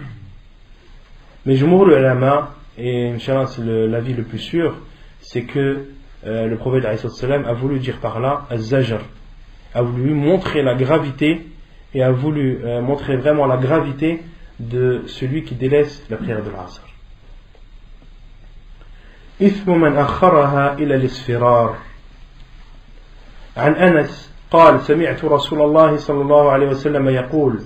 Speaker 1: Mais Jumhur ulama, et Inch'Allah c'est l'avis le plus sûr, c'est que le prophète a voulu dire par là az-zajr, a voulu montrer la gravité et a voulu montrer vraiment la gravité de celui qui délaisse la prière de l'Asr. إثم من أخرها إلى الإسفرار. عن أنس قال سمعت رسول الله صلى الله عليه وسلم يقول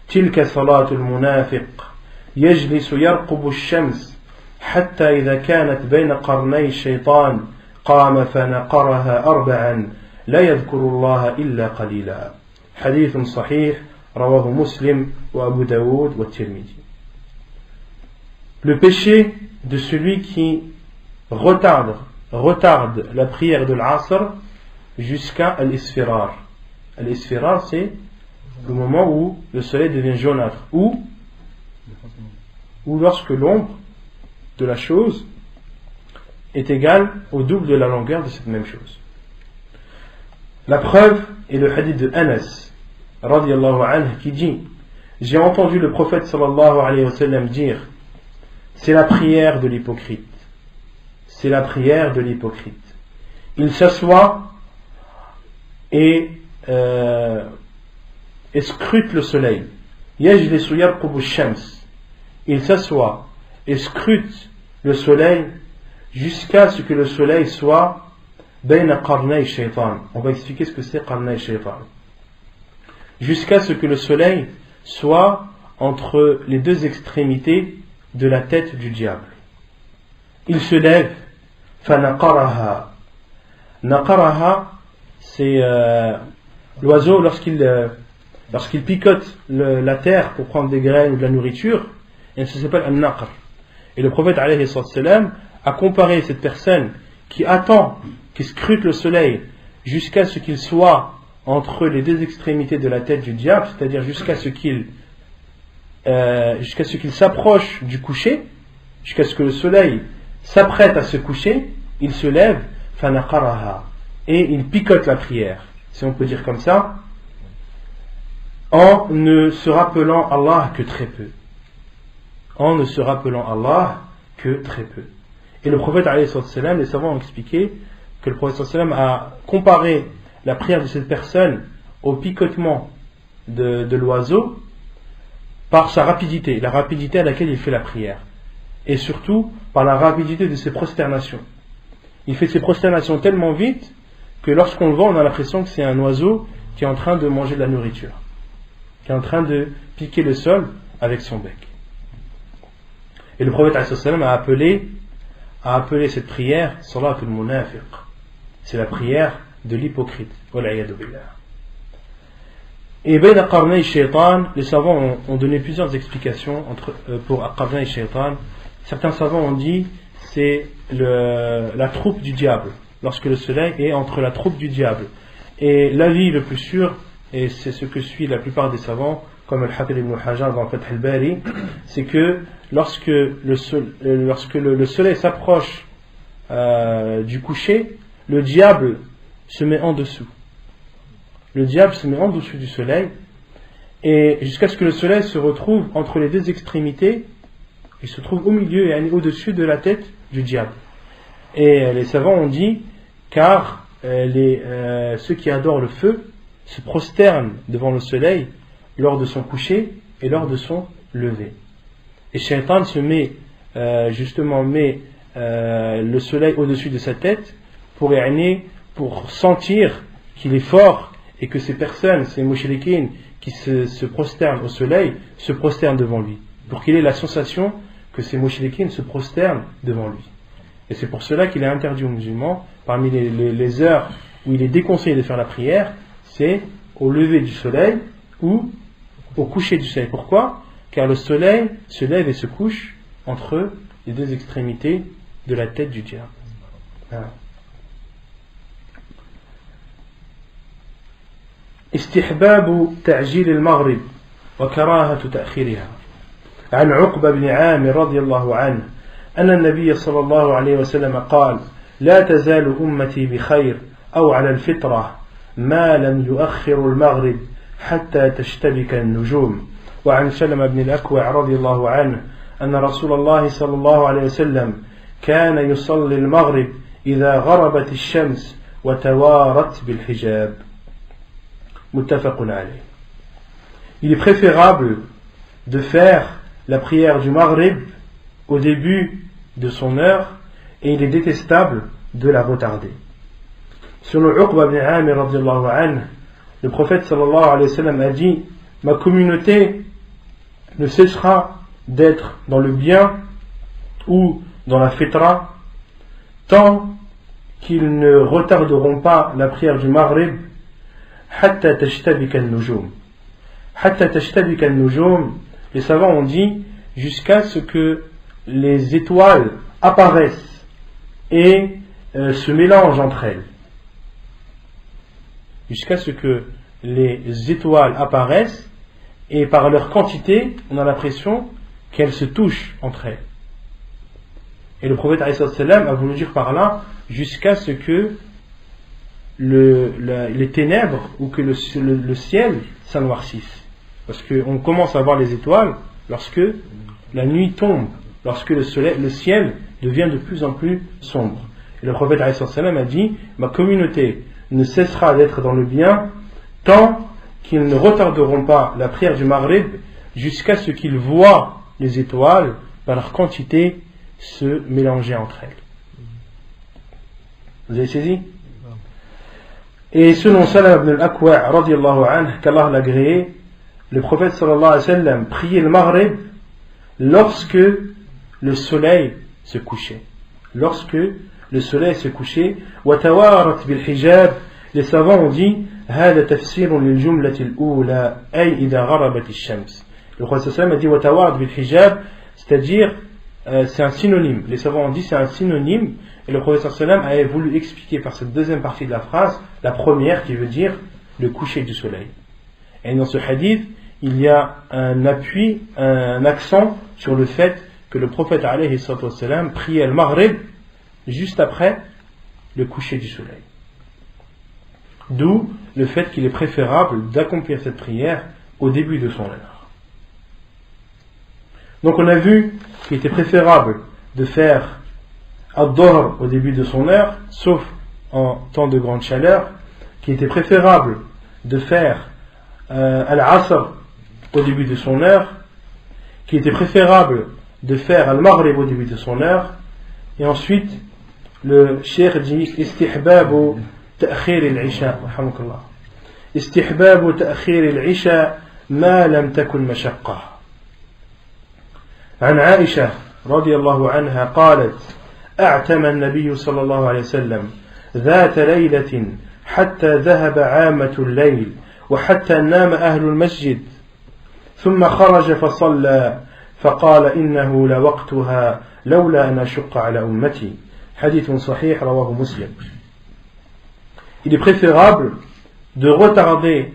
Speaker 1: تلك صلاة المنافق يجلس يرقب الشمس حتى إذا كانت بين قرني الشيطان قام فنقرها أربعا لا يذكر الله إلا قليلا. حديث صحيح رواه مسلم وأبو داود والترمذي. Le péché de celui qui retarde la prière de l'Asr jusqu'à l'Isfirar. L'Isfirar, c'est le moment où le soleil devient jaunâtre, ou lorsque l'ombre de la chose est égale au double de la longueur de cette même chose. La preuve est le hadith de Anas radiyallahu anhu qui dit: j'ai entendu le prophète sallallahu alayhi wa sallam dire, c'est la prière de l'hypocrite. C'est la prière de l'hypocrite. Il s'assoit et scrute le soleil. Yajlisu yarqubu ash-shams. Il s'assoit et scrute le soleil jusqu'à ce que le soleil soit bayna qarnay shaytan. On va expliquer ce que c'est qarnay shaytan. Jusqu'à ce que le soleil soit entre les deux extrémités de la tête du diable. Il se lève, fanaqaraha. Naqaraha, c'est l'oiseau lorsqu'il picote la terre pour prendre des graines ou de la nourriture, et ça s'appelle un naqr. Et le prophète alayhi salam a comparé cette personne qui attend, qui scrute le soleil jusqu'à ce qu'il soit entre les deux extrémités de la tête du diable, c'est-à-dire jusqu'à ce qu'il s'approche du coucher, jusqu'à ce que le soleil s'apprête à se coucher, il se lève, fanaqaraha, et il picote la prière, si on peut dire comme ça, en ne se rappelant Allah que très peu. En ne se rappelant Allah que très peu. Et le prophète alayhi salam, les savants ont expliqué que le prophète sallam a comparé la prière de cette personne au picotement de l'oiseau par sa rapidité, la rapidité à laquelle il fait la prière, et surtout par la rapidité de ses prosternations. Il fait ses prosternations tellement vite que lorsqu'on le voit, on a l'impression que c'est un oiseau qui est en train de manger de la nourriture, qui est en train de piquer le sol avec son bec. Et le prophète a appelé cette prière salatul munafiq. C'est la prière de l'hypocrite. Et bayna qarnay shaytan, les savants ont donné plusieurs explications pour qarnay shaytan. Certains savants ont dit c'est la troupe du diable, lorsque le soleil est entre la troupe du diable. Et l'avis le plus sûr, et c'est ce que suit la plupart des savants, comme Al-Hafid ibn Hajar dans Fath al-Bari, c'est que lorsque le soleil s'approche du coucher, le diable se met en dessous. Le diable se met en dessous du soleil, et jusqu'à ce que le soleil se retrouve entre les deux extrémités, il se trouve au milieu et au-dessus de la tête du diable. Et les savants ont dit, car ceux qui adorent le feu se prosternent devant le soleil lors de son coucher et lors de son lever. Et Shaitan met le soleil au-dessus de sa tête pour sentir qu'il est fort et que ces personnes, ces mushrikines qui se prosternent au soleil, se prosternent devant lui, pour qu'il ait la sensation que ces mushrikines se prosternent devant lui. Et c'est pour cela qu'il est interdit aux musulmans, parmi les heures où il est déconseillé de faire la prière, c'est au lever du soleil ou au coucher du soleil. Pourquoi ? Car le soleil se lève et se couche entre les deux extrémités de la tête du diable. Voilà. استحباب تعجيل المغرب وكراهة تأخيرها. عن عقبة بن عامر رضي الله عنه أن النبي صلى الله عليه وسلم قال: لا تزال أمتي بخير أو على الفطرة ما لم يؤخر المغرب حتى تشتبك النجوم. وعن سلمة بن الأكوع رضي الله عنه أن رسول الله صلى الله عليه وسلم كان يصلي المغرب إذا غربت الشمس وتوارت بالحجاب. متفق عليه. Il est préférable de faire la prière du Maghrib au début de son heure et il est détestable de la retarder. Selon Uqba ibn Amir radiyallahu anhu, le prophète sallallahu alayhi wa sallam a dit: ma communauté ne cessera d'être dans le bien ou dans la fitra tant qu'ils ne retarderont pas la prière du Maghrib hatta tashtabika an-nujum. Hatta tashtabika an-nujum, les savants ont dit jusqu'à ce que les étoiles apparaissent et se mélangent entre elles. Jusqu'à ce que les étoiles apparaissent et par leur quantité, on a l'impression qu'elles se touchent entre elles. Et le prophète a voulu dire par là jusqu'à ce que les ténèbres ou que le ciel s'anoircisse. Parce qu'on commence à voir les étoiles lorsque la nuit tombe, lorsque le ciel devient de plus en plus sombre. Et le prophète a dit: ma communauté ne cessera d'être dans le bien tant qu'ils ne retarderont pas la prière du Maghrib jusqu'à ce qu'ils voient les étoiles par leur quantité se mélanger entre elles. Vous avez saisi? Et selon Salam ibn al-Akwa' radiyallahu anhu, qu'Allah l'a agréé, le prophète sallallahu alayhi wa sallam priait le Maghrib lorsque le soleil se couchait. Lorsque le soleil se couchait, وَتَوَارَتْ بِالْحِجَابِ, les savants ont dit هذا تفسير للجملة الأولى أي إذا غربت الشمس. Le prophète sallallahu alayhi wa sallam a dit وَتَوَارَتْ بِالْحِجَابِ, c'est-à-dire c'est un synonyme. Les savants ont dit c'est un synonyme. Et le prophète sallallahu alayhi wa sallam avait voulu expliquer par cette deuxième partie de la phrase la première qui veut dire le coucher du soleil. Et dans ce hadith, il y a un appui, un accent sur le fait que le prophète alayhi wa sallam priait le Maghrib juste après le coucher du soleil. D'où le fait qu'il est préférable d'accomplir cette prière au début de son heure. Donc on a vu qu'il était préférable de faire Ad-Dhuhr au début de son heure, sauf en temps de grande chaleur, qu'il était préférable de faire Al-Asr au début de son heure, qu'il était préférable de faire Al-Maghrib au début de son heure, et ensuite le cheikh dit Istihbabu ta'khir al-Isha, rahmakallah. Istihbabu ta'khir al-Isha ma lam takun mashaqqa. عن عائشة رضي الله عنها قالت: أعتم النبي صلى الله عليه وسلم ذات ليلة حتى ذهب عامة الليل وحتى نام أهل المسجد ثم خرج فصلى فقال إنه لوقتها لولا أن أشق على أمتي. حديث صحيح رواه مسلم. Il est préférable de retarder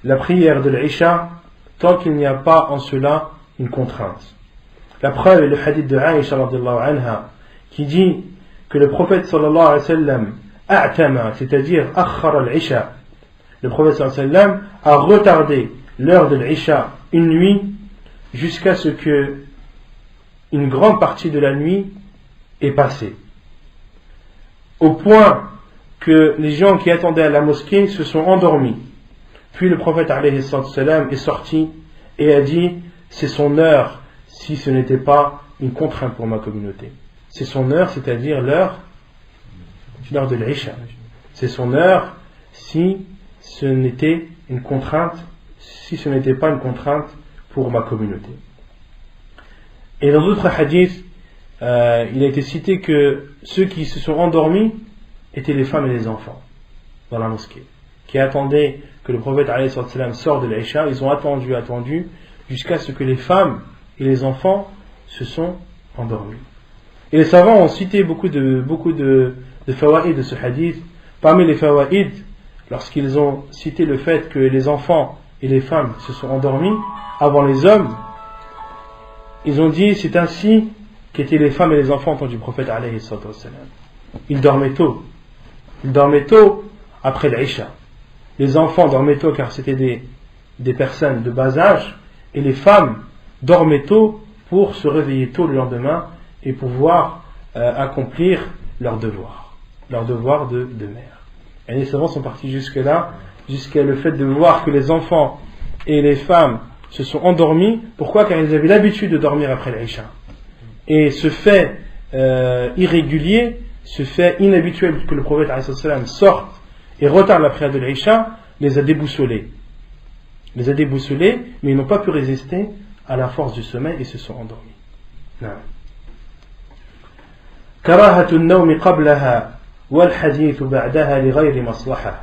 Speaker 1: la prière de l'Isha tant qu'il n'y a pas en cela une contrainte. La preuve est le hadith de Aïcha radhiyallahu anha qui dit que le prophète sallallahu alayhi wa sallam a'tama, c'est-à-dire akhara al-Isha. Le prophète sallallahu alayhi wa sallam a retardé l'heure de l'Isha une nuit jusqu'à ce que une grande partie de la nuit est passée. Au point que les gens qui attendaient à la mosquée se sont endormis. Puis le prophète alayhi sallam est sorti et a dit: c'est son heure si ce n'était pas une contrainte pour ma communauté. C'est son heure, c'est-à-dire l'heure de l'Isha. C'est son heure si ce n'était une contrainte, si ce n'était pas une contrainte pour ma communauté. Et dans d'autres hadiths, il a été cité que ceux qui se sont endormis étaient les femmes et les enfants dans la mosquée, qui attendaient que le prophète alayhi salam sorte de l'Isha. Ils ont attendu jusqu'à ce que les femmes et les enfants se sont endormis. Et les savants ont cité beaucoup de fawaïd de ce hadith. Parmi les fawaïd, lorsqu'ils ont cité le fait que les enfants et les femmes se sont endormis avant les hommes, ils ont dit c'est ainsi qu'étaient les femmes et les enfants du prophète alayhi salam. Ils dormaient tôt après l'Isha. Les enfants dormaient tôt car c'était des personnes de bas âge, et les femmes dormaient tôt pour se réveiller tôt le lendemain et pouvoir accomplir leur devoir de mère. Et les savants sont partis jusque-là, jusqu'à le fait de voir que les enfants et les femmes se sont endormis. Pourquoi? Car ils avaient l'habitude de dormir après l'Isha. Et ce fait irrégulier, ce fait inhabituel que le prophète sorte et retarde la prière de l'Isha, les a déboussolés. Mais ils n'ont pas pu résister à la force du sommeil et se sont endormis. كراهة النوم قبلها والحديث بعدها لغير مصلحة.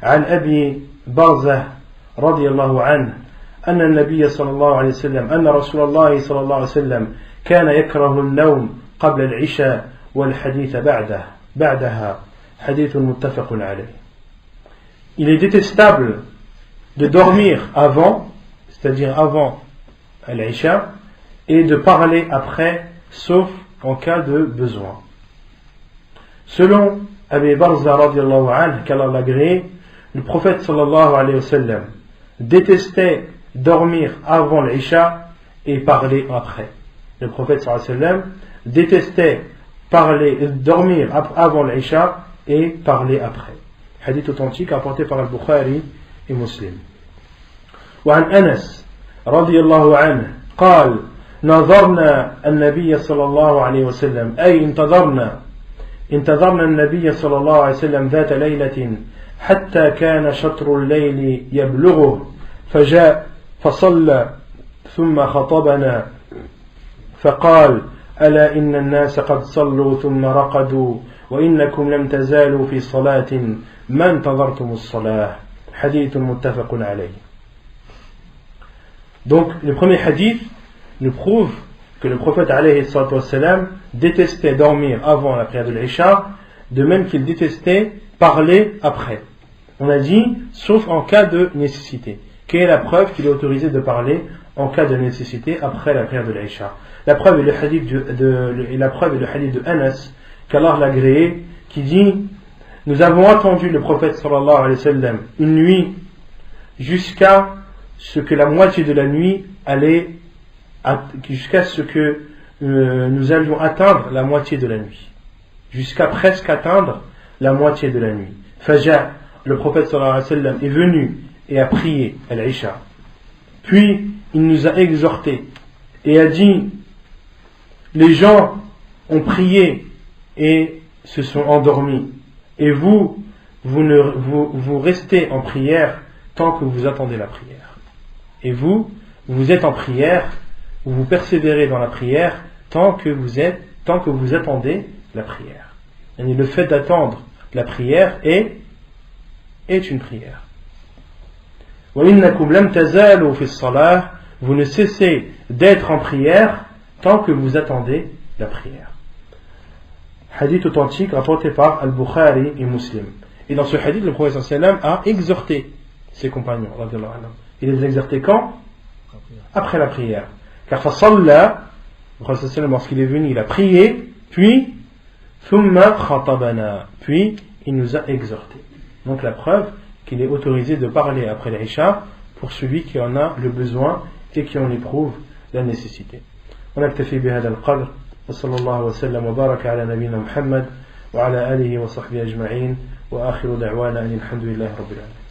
Speaker 1: عن أبي برزة رضي الله عنه أن النبي صلى الله عليه وسلم أن رسول الله صلى الله عليه وسلم كان يكره النوم قبل العشاء والحديث بعدها حديث متفق عليه. Il est détestable de dormir avant, c'est-à-dire avant l'Isha, et de parler après, sauf en cas de besoin. Selon Abi Barza radiallahu anhu, qu'Allah l'a agréé, le prophète sallallahu alayhi wa sallam détestait dormir avant l'Isha et parler après. Le prophète sallallahu alayhi wa sallam détestait dormir avant l'Isha et parler après. Hadith authentique apporté par Al-Bukhari et Muslim. وعن أنس رضي الله عنه قال نظرنا النبي صلى الله عليه وسلم أي انتظرنا النبي صلى الله عليه وسلم ذات ليلة حتى كان شطر الليل يبلغه فجاء فصلى ثم خطبنا فقال ألا إن الناس قد صلوا ثم رقدوا وإنكم لم تزالوا في صلاة ما انتظرتم الصلاة حديث متفق عليه. Donc le premier hadith nous prouve que le prophète alayhi salatu wassalam détestait dormir avant la prière de l'Isha, de même qu'il détestait parler après. On a dit sauf en cas de nécessité. Quelle est la preuve qu'il est autorisé de parler en cas de nécessité après la prière de l'Isha? La preuve est le hadith de Anas, qu'Allah l'a agréé, qui dit nous avons attendu le prophète sallallahu alayhi wa sallam une nuit jusqu'à ce que la moitié de la nuit jusqu'à ce que nous allions atteindre la moitié de la nuit, jusqu'à presque atteindre la moitié de la nuit. Faja, le prophète sallallahu alayhi wa sallam est venu et a prié à l'Isha, puis il nous a exhortés et a dit les gens ont prié et se sont endormis, et vous restez en prière tant que vous attendez la prière. Et vous êtes en prière, vous persévérez dans la prière tant que vous attendez la prière. Et le fait d'attendre la prière est une prière. وَإِنَّكُمْ لَمْ تَزَالُوا فِي الصَّلَاةِ. Vous ne cessez d'être en prière tant que vous attendez la prière. Hadith authentique rapporté par Al-Bukhari et Muslim. Et dans ce hadith, le prophète sallam a exhorté ses compagnons. Il les a exhortés quand? Après la prière. Car fasalla, le prophète sallam, lorsqu'il est venu, il a prié, puis thumma khatabana, puis il nous a exhortés. Donc la preuve qu'il est autorisé de parler après l'Isha pour celui qui en a le besoin et qui en éprouve la nécessité. ونكتفي بهذا القدر وصلى الله وسلم وبارك على نبينا محمد وعلى آله وصحبه أجمعين وآخر دعوانا أن الحمد لله رب العالمين.